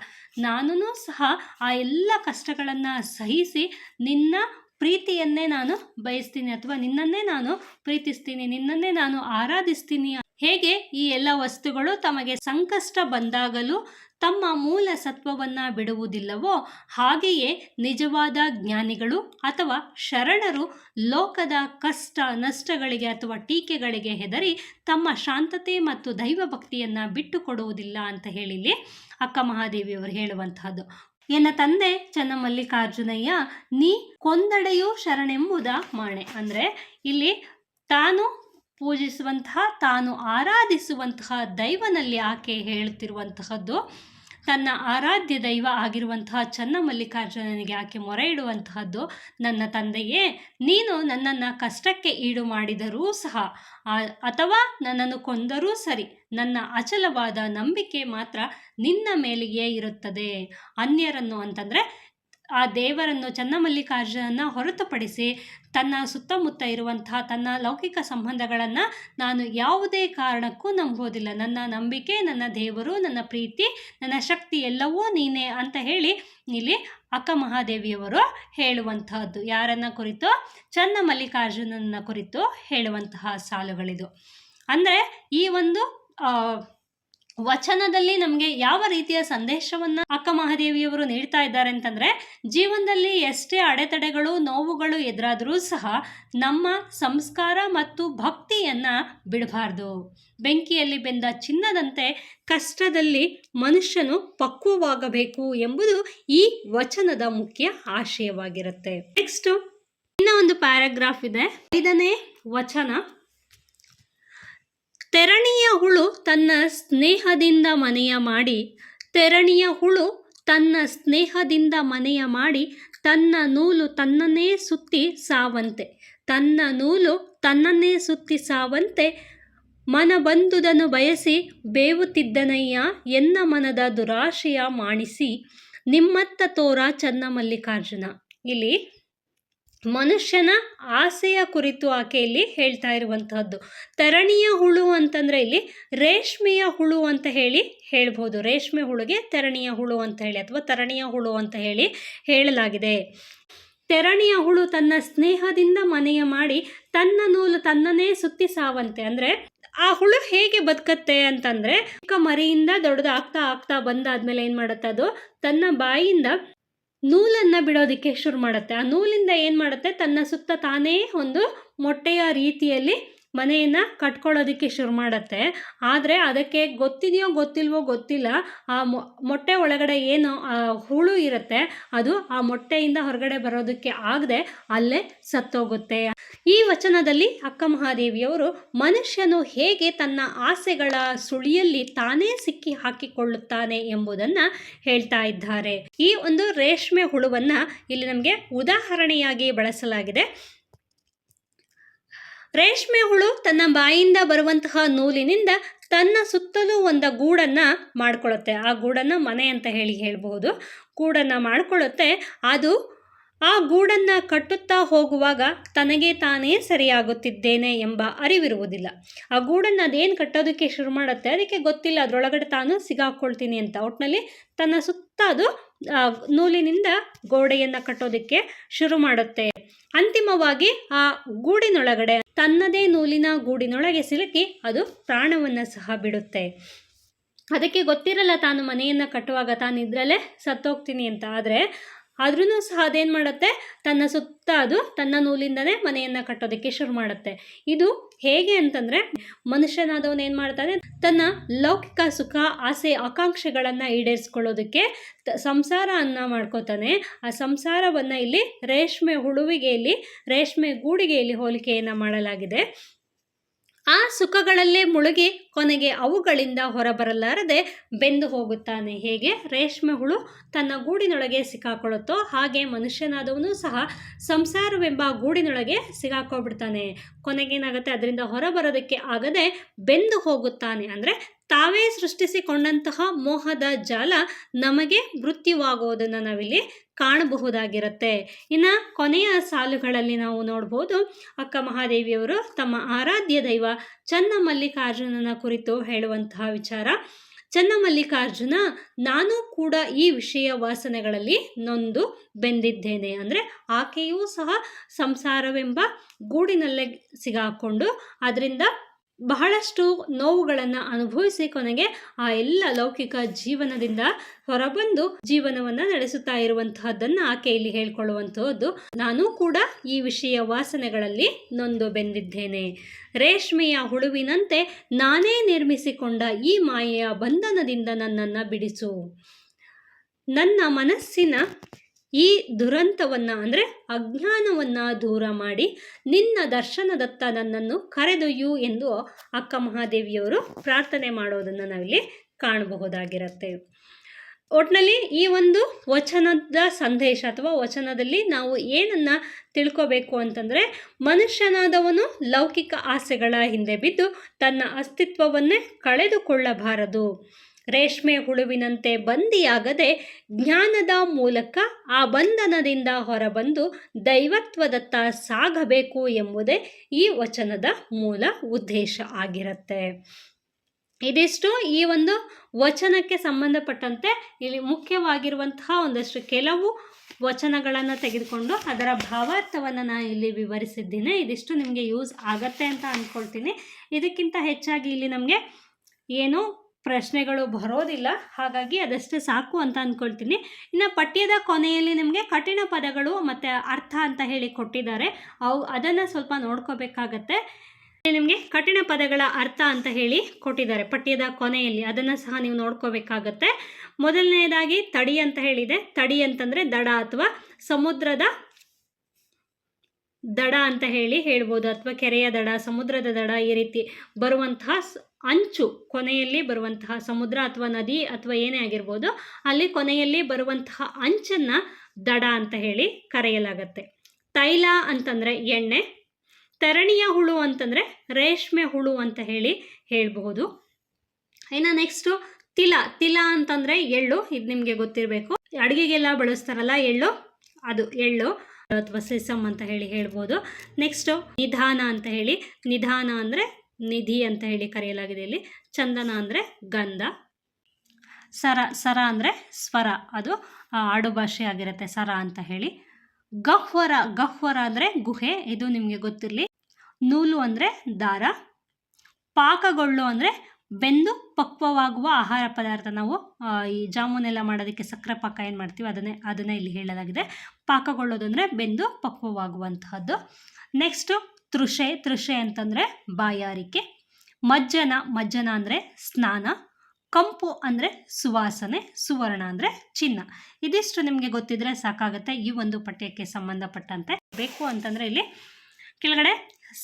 ನಾನೂ ಸಹ ಆ ಎಲ್ಲ ಕಷ್ಟಗಳನ್ನು ಸಹಿಸಿ ನಿನ್ನ ಪ್ರೀತಿಯನ್ನೇ ನಾನು ಬಯಸ್ತೀನಿ ಅಥವಾ ನಿನ್ನನ್ನೇ ನಾನು ಪ್ರೀತಿಸ್ತೀನಿ, ನಿನ್ನನ್ನೇ ನಾನು ಆರಾಧಿಸ್ತೀನಿ. ಹೇಗೆ ಈ ಎಲ್ಲ ವಸ್ತುಗಳು ತಮಗೆ ಸಂಕಷ್ಟ ಬಂದಾಗಲೂ ತಮ್ಮ ಮೂಲ ಸತ್ವವನ್ನು ಬಿಡುವುದಿಲ್ಲವೋ ಹಾಗೆಯೇ ನಿಜವಾದ ಜ್ಞಾನಿಗಳು ಅಥವಾ ಶರಣರು ಲೋಕದ ಕಷ್ಟ ನಷ್ಟಗಳಿಗೆ ಅಥವಾ ಟೀಕೆಗಳಿಗೆ ಹೆದರಿ ತಮ್ಮ ಶಾಂತತೆ ಮತ್ತು ದೈವ ಭಕ್ತಿಯನ್ನು ಬಿಟ್ಟು ಕೊಡುವುದಿಲ್ಲ ಅಂತ ಹೇಳಿ ಅಕ್ಕ ಮಹಾದೇವಿಯವರು ಹೇಳುವಂತಹದ್ದು. ಎನ್ನ ತಂದೆ ಚನ್ನಮಲ್ಲಿಕಾರ್ಜುನಯ್ಯ ನೀ ಕೊಂದಡೆಯೂ ಶರಣೆಂಬುದ ಮಾಣೆ. ಅಂದರೆ ಇಲ್ಲಿ ತಾನು ಪೂಜಿಸುವಂತಹ ತಾನು ಆರಾಧಿಸುವಂತಹ ದೈವನಲ್ಲಿ ಆಕೆ ಹೇಳುತ್ತಿರುವಂತಹದ್ದು ತನ್ನ ಆರಾಧ್ಯ ದೈವ ಆಗಿರುವಂತಹ ಚನ್ನಮಲ್ಲಿಕಾರ್ಜುನನಿಗೆ ಆಕೆ ಮೊರೆ ಇಡುವಂತಹದ್ದು, ನನ್ನ ತಂದೆಯೇ ನೀನು ನನ್ನನ್ನು ಕಷ್ಟಕ್ಕೆ ಈಡು ಮಾಡಿದರೂ ಸಹ ಅಥವಾ ನನ್ನನ್ನು ಕೊಂದರೂ ಸರಿ, ನನ್ನ ಅಚಲವಾದ ನಂಬಿಕೆ ಮಾತ್ರ ನಿನ್ನ ಮೇಲೆಯೇ ಇರುತ್ತದೆ. ಅನ್ಯರನ್ನು ಅಂತಂದರೆ ಆ ದೇವರನ್ನು ಚನ್ನಮಲ್ಲಿಕಾರ್ಜುನನ ಹೊರತುಪಡಿಸಿ ತನ್ನ ಸುತ್ತಮುತ್ತ ಇರುವಂತಹ ತನ್ನ ಲೌಕಿಕ ಸಂಬಂಧಗಳನ್ನು ನಾನು ಯಾವುದೇ ಕಾರಣಕ್ಕೂ ನಂಬೋದಿಲ್ಲ. ನನ್ನ ನಂಬಿಕೆ, ನನ್ನ ದೇವರು, ನನ್ನ ಪ್ರೀತಿ, ನನ್ನ ಶಕ್ತಿ ಎಲ್ಲವೂ ನೀನೇ ಅಂತ ಹೇಳಿ ಇಲ್ಲಿ ಅಕ್ಕ ಮಹಾದೇವಿಯವರು ಹೇಳುವಂತಹದ್ದು. ಯಾರನ್ನ ಕುರಿತು? ಚನ್ನಮಲ್ಲಿಕಾರ್ಜುನನ ಕುರಿತು ಹೇಳುವಂತಹ ಸಾಲುಗಳಿದು. ಅಂದರೆ ಈ ಒಂದು ವಚನದಲ್ಲಿ ನಮಗೆ ಯಾವ ರೀತಿಯ ಸಂದೇಶವನ್ನು ಅಕ್ಕ ಮಹಾದೇವಿಯವರು ನೀಡ್ತಾ ಇದ್ದಾರೆ ಅಂತಂದರೆ, ಜೀವನದಲ್ಲಿ ಎಷ್ಟೇ ಅಡೆತಡೆಗಳು ನೋವುಗಳು ಎದುರಾದರೂ ಸಹ ನಮ್ಮ ಸಂಸ್ಕಾರ ಮತ್ತು ಭಕ್ತಿಯನ್ನು ಬಿಡಬಾರ್ದು. ಬೆಂಕಿಯಲ್ಲಿ ಬೆಂದ ಚಿನ್ನದಂತೆ ಕಷ್ಟದಲ್ಲಿ ಮನುಷ್ಯನು ಪಕ್ವವಾಗಬೇಕು ಎಂಬುದು ಈ ವಚನದ ಮುಖ್ಯ ಆಶಯವಾಗಿರುತ್ತೆ. ನೆಕ್ಸ್ಟ್ ಇನ್ನ ಒಂದು ಪ್ಯಾರಾಗ್ರಾಫ್ ಇದೆ, 5ನೇ ವಚನ. ತೆರಣಿಯ ಹುಳು ತನ್ನ ಸ್ನೇಹದಿಂದ ಮನೆಯ ಮಾಡಿ, ತೆರಣಿಯ ಹುಳು ತನ್ನ ಸ್ನೇಹದಿಂದ ಮನೆಯ ಮಾಡಿ, ತನ್ನ ನೂಲು ತನ್ನನ್ನೇ ಸುತ್ತಿ ಸಾವಂತೆ, ತನ್ನ ನೂಲು ತನ್ನನ್ನೇ ಸುತ್ತಿ ಸಾವಂತೆ, ಮನ ಬಂದುದನ್ನು ಬಯಸಿ ಬೇವುತ್ತಿದ್ದನಯ್ಯ, ಎನ್ನ ಮನದ ದುರಾಶೆಯ ಮಾಣಿಸಿ, ನಿಮ್ಮತ್ತ ತೋರ ಚನ್ನಮಲ್ಲಿಕಾರ್ಜುನ. ಇಲ್ಲಿ ಮನುಷ್ಯನ ಆಸೆಯ ಕುರಿತು ಆಕೆ ಇಲ್ಲಿ ಹೇಳ್ತಾ ಇರುವಂತಹದ್ದು. ತೆರಣಿಯ ಹುಳು ಅಂತಂದರೆ ಇಲ್ಲಿ ರೇಷ್ಮೆಯ ಹುಳು ಅಂತ ಹೇಳಿ ಹೇಳ್ಬೋದು. ರೇಷ್ಮೆ ಹುಳುಗೆ ತೆರಣಿಯ ಹುಳು ಅಂತ ಹೇಳಿ ಅಥವಾ ತರಣಿಯ ಹುಳು ಅಂತ ಹೇಳಿ ಹೇಳಲಾಗಿದೆ. ತೆರಣಿಯ ಹುಳು ತನ್ನ ಸ್ನೇಹದಿಂದ ಮನೆಯ ಮಾಡಿ, ತನ್ನ ನೂಲು ತನ್ನನ್ನೇ ಸುತ್ತಿ ಸಾವಂತೆ. ಅಂದರೆ ಆ ಹುಳು ಹೇಗೆ ಬದುಕತ್ತೆ ಅಂತಂದರೆ, ಚಿಕ್ಕ ಮರಿಯಿಂದ ದೊಡ್ಡದಾಗ್ತಾ ಆಗ್ತಾ ಬಂದಾದ್ಮೇಲೆ ಏನು ಮಾಡುತ್ತೆ, ಅದು ತನ್ನ ಬಾಯಿಯಿಂದ ನೂಲನ್ನು ಬಿಡೋದಕ್ಕೆ ಶುರು ಮಾಡುತ್ತೆ. ಆ ನೂಲಿಂದ ಏನು ಮಾಡುತ್ತೆ, ತನ್ನ ಸುತ್ತ ತಾನೇ ಒಂದು ಮೊಟ್ಟೆಯ ರೀತಿಯಲ್ಲಿ ಮನೆಯನ್ನು ಕಟ್ಕೊಳ್ಳೋದಕ್ಕೆ ಶುರು ಮಾಡುತ್ತೆ. ಆದರೆ ಅದಕ್ಕೆ ಗೊತ್ತಿದೆಯೋ ಗೊತ್ತಿಲ್ವೋ ಗೊತ್ತಿಲ್ಲ, ಆ ಮೊಟ್ಟೆ ಒಳಗಡೆ ಏನು ಆ ಹುಳು ಇರುತ್ತೆ ಅದು ಆ ಮೊಟ್ಟೆಯಿಂದ ಹೊರಗಡೆ ಬರೋದಕ್ಕೆ ಆಗದೆ ಅಲ್ಲೇ ಸತ್ತೋಗುತ್ತೆ. ಈ ವಚನದಲ್ಲಿ ಅಕ್ಕ ಮಹಾದೇವಿಯವರು ಮನುಷ್ಯನು ಹೇಗೆ ತನ್ನ ಆಸೆಗಳ ಸುಳಿಯಲ್ಲಿ ತಾನೇ ಸಿಕ್ಕಿ ಹಾಕಿಕೊಳ್ಳುತ್ತಾನೆ ಎಂಬುದನ್ನು ಹೇಳ್ತಾ ಇದ್ದಾರೆ. ಈ ಒಂದು ರೇಷ್ಮೆ ಹುಳುವನ್ನು ಇಲ್ಲಿ ನಮಗೆ ಉದಾಹರಣೆಯಾಗಿ ಬಳಸಲಾಗಿದೆ. ರೇಷ್ಮೆ ಹುಳು ತನ್ನ ಬಾಯಿಂದ ಬರುವಂತಹ ನೂಲಿನಿಂದ ತನ್ನ ಸುತ್ತಲೂ ಒಂದು ಗೂಡನ್ನು ಮಾಡ್ಕೊಳ್ಳುತ್ತೆ. ಆ ಗೂಡನ್ನು ಮನೆ ಅಂತ ಹೇಳ್ಬೋದು. ಗೂಡನ್ನು ಮಾಡ್ಕೊಳ್ಳುತ್ತೆ. ಅದು ಆ ಗೂಡನ್ನು ಕಟ್ಟುತ್ತಾ ಹೋಗುವಾಗ ತನಗೆ ತಾನೇ ಸರಿಯಾಗುತ್ತಿದ್ದೇನೆ ಎಂಬ ಅರಿವಿರುವುದಿಲ್ಲ. ಆ ಗೂಡನ್ನು ಅದೇನು ಕಟ್ಟೋದಕ್ಕೆ ಶುರು ಮಾಡುತ್ತೆ, ಅದಕ್ಕೆ ಗೊತ್ತಿಲ್ಲ ಅದರೊಳಗಡೆ ತಾನು ಸಿಗಾಕೊಳ್ತೀನಿ ಅಂತ. ಒಟ್ಟಿನಲ್ಲಿ ತನ್ನ ಸುತ್ತ ಅದು ನೂಲಿನಿಂದ ಗೋಡೆಯನ್ನು ಕಟ್ಟೋದಕ್ಕೆ ಶುರು ಮಾಡುತ್ತೆ. ಅಂತಿಮವಾಗಿ ಆ ಗೂಡಿನೊಳಗಡೆ ತನ್ನದೇ ನೂಲಿನ ಗೂಡಿನೊಳಗೆ ಸಿಲುಕಿ ಅದು ಪ್ರಾಣವನ್ನು ಸಹ ಬಿಡುತ್ತೆ. ಅದಕ್ಕೆ ಗೊತ್ತಿರಲ್ಲ ತಾನು ಮನೆಯನ್ನು ಕಟ್ಟುವಾಗ ತಾನು ಇದರಲ್ಲೇ ಸತ್ತೋಗ್ತೀನಿ ಅಂತ. ಆದರೆ ಆದ್ರೂ ಸಹ ಅದೇನು ಮಾಡುತ್ತೆ, ತನ್ನ ಸುತ್ತ ಅದು ತನ್ನ ನೂಲಿಂದನೇ ಮನೆಯನ್ನು ಕಟ್ಟೋದಕ್ಕೆ ಶುರು ಮಾಡುತ್ತೆ. ಇದು ಹೇಗೆ ಅಂತಂದರೆ, ಮನುಷ್ಯನಾದವನು ಏನು ಮಾಡ್ತಾನೆ, ತನ್ನ ಲೌಕಿಕ ಸುಖ ಆಸೆ ಆಕಾಂಕ್ಷೆಗಳನ್ನು ಈಡೇರಿಸ್ಕೊಳ್ಳೋದಕ್ಕೆ ಸಂಸಾರವನ್ನು ಮಾಡ್ಕೋತಾನೆ. ಆ ಸಂಸಾರವನ್ನು ಇಲ್ಲಿ ರೇಷ್ಮೆ ಹುಳುವಿಗೆಯಲ್ಲಿ, ರೇಷ್ಮೆ ಗೂಡಿಗೆಯಲ್ಲಿ ಹೋಲಿಕೆಯನ್ನು ಮಾಡಲಾಗಿದೆ. ಆ ಸುಖಗಳಲ್ಲೇ ಮುಳುಗಿ ಕೊನೆಗೆ ಅವುಗಳಿಂದ ಹೊರಬರಲಾರದೆ ಬೆಂದು ಹೋಗುತ್ತಾನೆ. ಹೇಗೆ ರೇಷ್ಮೆ ಹುಳು ತನ್ನ ಗೂಡಿನೊಳಗೆ ಸಿಕ್ಕಾಕೊಳ್ಳುತ್ತೋ ಹಾಗೆ ಮನುಷ್ಯನಾದವನು ಸಹ ಸಂಸಾರವೆಂಬ ಗೂಡಿನೊಳಗೆ ಸಿಕ್ಕಾಕೊಬಿಡ್ತಾನೆ. ಕೊನೆಗೇನಾಗುತ್ತೆ, ಅದರಿಂದ ಹೊರಬರೋದಕ್ಕೆ ಆಗದೆ ಬೆಂದು ಹೋಗುತ್ತಾನೆ. ಅಂದರೆ ತಾವೇ ಸೃಷ್ಟಿಸಿಕೊಂಡಂತಹ ಮೋಹದ ಜಾಲ ನಮಗೆ ಮೃತ್ಯುವಾಗುವುದನ್ನು ನಾವಿಲ್ಲಿ ಕಾಣಬಹುದಾಗಿರುತ್ತೆ. ಇನ್ನು ಕೊನೆಯ ಸಾಲುಗಳಲ್ಲಿ ನಾವು ನೋಡ್ಬೋದು, ಅಕ್ಕ ಮಹಾದೇವಿಯವರು ತಮ್ಮ ಆರಾಧ್ಯ ದೈವ ಚನ್ನಮಲ್ಲಿಕಾರ್ಜುನನ ಕುರಿತು ಹೇಳುವಂತಹ ವಿಚಾರ. ಚನ್ನಮಲ್ಲಿಕಾರ್ಜುನ, ನಾನು ಕೂಡ ಈ ವಿಷಯ ವಾಸನೆಗಳಲ್ಲಿ ನೊಂದು ಬೆಂದಿದ್ದೇನೆ. ಅಂದರೆ ಆಕೆಯೂ ಸಹ ಸಂಸಾರವೆಂಬ ಗೂಡಿನಲ್ಲೇ ಸಿಗಾಕೊಂಡು ಅದರಿಂದ ಬಹಳಷ್ಟು ನೋವುಗಳನ್ನು ಅನುಭವಿಸಿ ಕೊನೆಗೆ ಆ ಎಲ್ಲ ಲೌಕಿಕ ಜೀವನದಿಂದ ಹೊರಬಂದು ಜೀವನವನ್ನು ನಡೆಸುತ್ತಾ ಇರುವಂತಹದ್ದನ್ನು ಆಕೆ ಇಲ್ಲಿ ಹೇಳ್ಕೊಳ್ಳುವಂತಹದ್ದು. ನಾನು ಕೂಡ ಈ ವಿಷಯ ವಾಸನೆಗಳಲ್ಲಿ ನೊಂದು ಬೆಂದಿದ್ದೇನೆ. ರೇಷ್ಮೆಯ ಹುಳುವಿನಂತೆ ನಾನೇ ನಿರ್ಮಿಸಿಕೊಂಡ ಈ ಮಾಯೆಯ ಬಂಧನದಿಂದ ನನ್ನನ್ನು ಬಿಡಿಸು. ನನ್ನ ಮನಸ್ಸಿನ ಈ ದುರಂತವನ್ನು ಅಂದರೆ ಅಜ್ಞಾನವನ್ನು ದೂರ ಮಾಡಿ ನಿನ್ನ ದರ್ಶನದತ್ತ ನನ್ನನ್ನು ಕರೆದೊಯ್ಯು ಎಂದು ಅಕ್ಕ ಮಹಾದೇವಿಯವರು ಪ್ರಾರ್ಥನೆ ಮಾಡೋದನ್ನು ನಾವಿಲ್ಲಿ ಕಾಣಬಹುದಾಗಿರುತ್ತೆ. ಒಟ್ಟಿನಲ್ಲಿ ಈ ಒಂದು ವಚನದ ಸಂದೇಶ ಅಥವಾ ವಚನದಲ್ಲಿ ನಾವು ಏನನ್ನು ತಿಳ್ಕೋಬೇಕು ಅಂತಂದರೆ, ಮನುಷ್ಯನಾದವನು ಲೌಕಿಕ ಆಸೆಗಳ ಹಿಂದೆ ಬಿದ್ದು ತನ್ನ ಅಸ್ತಿತ್ವವನ್ನೇ ಕಳೆದುಕೊಳ್ಳಬಾರದು. ರೇಷ್ಮೆ ಹುಳುವಿನಂತೆ ಬಂದಿಯಾಗದೆ ಜ್ಞಾನದ ಮೂಲಕ ಆ ಬಂಧನದಿಂದ ಹೊರಬಂದು ದೈವತ್ವದತ್ತ ಸಾಗಬೇಕು ಎಂಬುದೇ ಈ ವಚನದ ಮೂಲ ಉದ್ದೇಶ ಆಗಿರುತ್ತೆ. ಇದಿಷ್ಟು ಈ ಒಂದು ವಚನಕ್ಕೆ ಸಂಬಂಧಪಟ್ಟಂತೆ ಇಲ್ಲಿ ಮುಖ್ಯವಾಗಿರುವಂತಹ ಒಂದಷ್ಟು ಕೆಲವು ವಚನಗಳನ್ನು ತೆಗೆದುಕೊಂಡು ಅದರ ಭಾವಾರ್ಥವನ್ನು ನಾನು ಇಲ್ಲಿ ವಿವರಿಸಿದ್ದೀನಿ. ಇದಿಷ್ಟು ನಿಮಗೆ ಯೂಸ್ ಆಗತ್ತೆ ಅಂತ ಅಂದ್ಕೊಳ್ತೀನಿ. ಇದಕ್ಕಿಂತ ಹೆಚ್ಚಾಗಿ ಇಲ್ಲಿ ನಮಗೆ ಏನು ಪ್ರಶ್ನೆಗಳು ಬರೋದಿಲ್ಲ, ಹಾಗಾಗಿ ಅದಷ್ಟೇ ಸಾಕು ಅಂತ ಅಂದ್ಕೊಳ್ತೀನಿ. ಇನ್ನು ಪಠ್ಯದ ಕೊನೆಯಲ್ಲಿ ನಿಮಗೆ ಕಠಿಣ ಪದಗಳು ಮತ್ತು ಅರ್ಥ ಅಂತ ಹೇಳಿ ಕೊಟ್ಟಿದ್ದಾರೆ, ಅದನ್ನು ಸ್ವಲ್ಪ ನೋಡ್ಕೋಬೇಕಾಗತ್ತೆ. ನಿಮಗೆ ಕಠಿಣ ಪದಗಳ ಅರ್ಥ ಅಂತ ಹೇಳಿ ಕೊಟ್ಟಿದ್ದಾರೆ ಪಠ್ಯದ ಕೊನೆಯಲ್ಲಿ, ಅದನ್ನು ಸಹ ನೀವು ನೋಡ್ಕೋಬೇಕಾಗತ್ತೆ. ಮೊದಲನೇದಾಗಿ ತಡಿ ಅಂತ ಹೇಳಿದೆ. ತಡಿ ಅಂತಂದರೆ ದಡ ಅಥವಾ ಸಮುದ್ರದ ದಡ ಅಂತ ಹೇಳ್ಬೋದು, ಅಥವಾ ಕೆರೆಯ ದಡ, ಸಮುದ್ರದ ದಡ, ಈ ರೀತಿ ಬರುವಂತಹ ಅಂಚು, ಕೊನೆಯಲ್ಲಿ ಬರುವಂತಹ ಸಮುದ್ರ ಅಥವಾ ನದಿ ಅಥವಾ ಏನೇ ಆಗಿರ್ಬೋದು, ಅಲ್ಲಿ ಕೊನೆಯಲ್ಲಿ ಬರುವಂತಹ ಅಂಚನ್ನು ದಡ ಅಂತ ಹೇಳಿ ಕರೆಯಲಾಗತ್ತೆ. ತೈಲ ಅಂತಂದರೆ ಎಣ್ಣೆ, ತರಣಿಯ ಹುಳು ಅಂತಂದರೆ ರೇಷ್ಮೆ ಹುಳು ಅಂತ ಹೇಳ್ಬಹುದು. ಇನ್ನು ನೆಕ್ಸ್ಟು ತಿಲ ಅಂತಂದರೆ ಎಳ್ಳು. ಇದು ನಿಮಗೆ ಗೊತ್ತಿರಬೇಕು, ಅಡುಗೆಗೆಲ್ಲ ಬಳಸ್ತಾರಲ್ಲ ಎಳ್ಳು, ಅದು ಎಳ್ಳು ಅಥವಾ ಸೆಸಮ್ ಅಂತ ಹೇಳ್ಬೋದು. ನೆಕ್ಸ್ಟು ನಿಧಾನ ಅಂತ ಹೇಳಿ, ನಿಧಾನ ಅಂದರೆ ನಿಧಿ ಅಂತ ಹೇಳಿ ಕರೆಯಲಾಗಿದೆ. ಇಲ್ಲಿ ಚಂದನ ಅಂದರೆ ಗಂಧ, ಸರ ಅಂದರೆ ಸ್ವರ, ಅದು ಆಡುಭಾಷೆ ಆಗಿರುತ್ತೆ ಸರ ಅಂತ ಹೇಳಿ. ಗಹ್ವರ ಅಂದರೆ ಗುಹೆ, ಇದು ನಿಮಗೆ ಗೊತ್ತಿರಲಿ. ನೂಲು ಅಂದರೆ ದಾರ. ಪಾಕಗೊಳ್ಳು ಅಂದರೆ ಬೆಂದು ಪಕ್ವವಾಗುವ ಆಹಾರ ಪದಾರ್ಥ. ನಾವು ಈ ಜಾಮೂನೆಲ್ಲ ಮಾಡೋದಕ್ಕೆ ಸಕ್ಕರೆ ಪಾಕ ಏನು ಮಾಡ್ತೀವಿ ಅದನ್ನೇ ಇಲ್ಲಿ ಹೇಳಲಾಗಿದೆ. ಪಾಕಗೊಳ್ಳೋದು ಅಂದರೆ ಬೆಂದು ಪಕ್ವವಾಗುವಂತಹದ್ದು. ನೆಕ್ಸ್ಟು ತೃಷೆ ಅಂತಂದರೆ ಬಾಯಾರಿಕೆ. ಮಜ್ಜನ ಅಂದರೆ ಸ್ನಾನ. ಕಂಪು ಅಂದರೆ ಸುವಾಸನೆ. ಸುವರ್ಣ ಅಂದರೆ ಚಿನ್ನ. ಇದಿಷ್ಟು ನಿಮಗೆ ಗೊತ್ತಿದ್ರೆ ಸಾಕಾಗುತ್ತೆ ಈ ಒಂದು ಪಠ್ಯಕ್ಕೆ ಸಂಬಂಧಪಟ್ಟಂತೆ. ಬೇಕು ಅಂತಂದರೆ ಇಲ್ಲಿ ಕೆಳಗಡೆ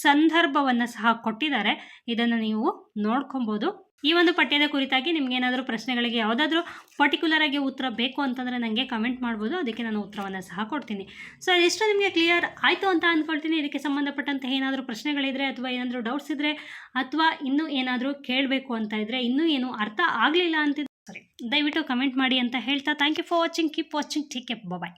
ಸಂದರ್ಭವನ್ನು ಸಹ ಕೊಟ್ಟಿದ್ದಾರೆ, ಇದನ್ನು ನೀವು ನೋಡ್ಕೊಬೋದು. ಈ ಒಂದು ಪಠ್ಯದ ಕುರಿತಾಗಿ ನಿಮ್ಗೇನಾದರೂ ಪ್ರಶ್ನೆಗಳಿಗೆ ಯಾವುದಾದ್ರೂ ಪರ್ಟಿಕ್ಯುಲರ್ ಆಗಿ ಉತ್ತರ ಬೇಕು ಅಂತಂದರೆ ನನಗೆ ಕಮೆಂಟ್ ಮಾಡ್ಬೋದು, ಅದಕ್ಕೆ ನಾನು ಉತ್ತರವನ್ನು ಸಹ ಕೊಡ್ತೀನಿ. ಸೊ ಇದಿಷ್ಟು ನಿಮಗೆ ಕ್ಲಿಯರ್ ಆಯಿತು ಅಂತ ಅಂದ್ಕೊಳ್ತೀನಿ. ಇದಕ್ಕೆ ಸಂಬಂಧಪಟ್ಟಂತೆ ಏನಾದರೂ ಪ್ರಶ್ನೆಗಳಿದ್ರೆ ಅಥವಾ ಏನಾದರೂ ಡೌಟ್ಸ್ ಇದ್ದರೆ ಅಥವಾ ಇನ್ನೂ ಏನಾದರೂ ಕೇಳಬೇಕು ಅಂತ ಇದ್ದರೆ, ಇನ್ನೂ ಏನು ಅರ್ಥ ಆಗಲಿಲ್ಲ ಅಂತಿದ್ರೆ ದಯವಿಟ್ಟು ಕಮೆಂಟ್ ಮಾಡಿ ಅಂತ ಹೇಳ್ತಾ, thank you for watching. Keep watching. Take care. Bye.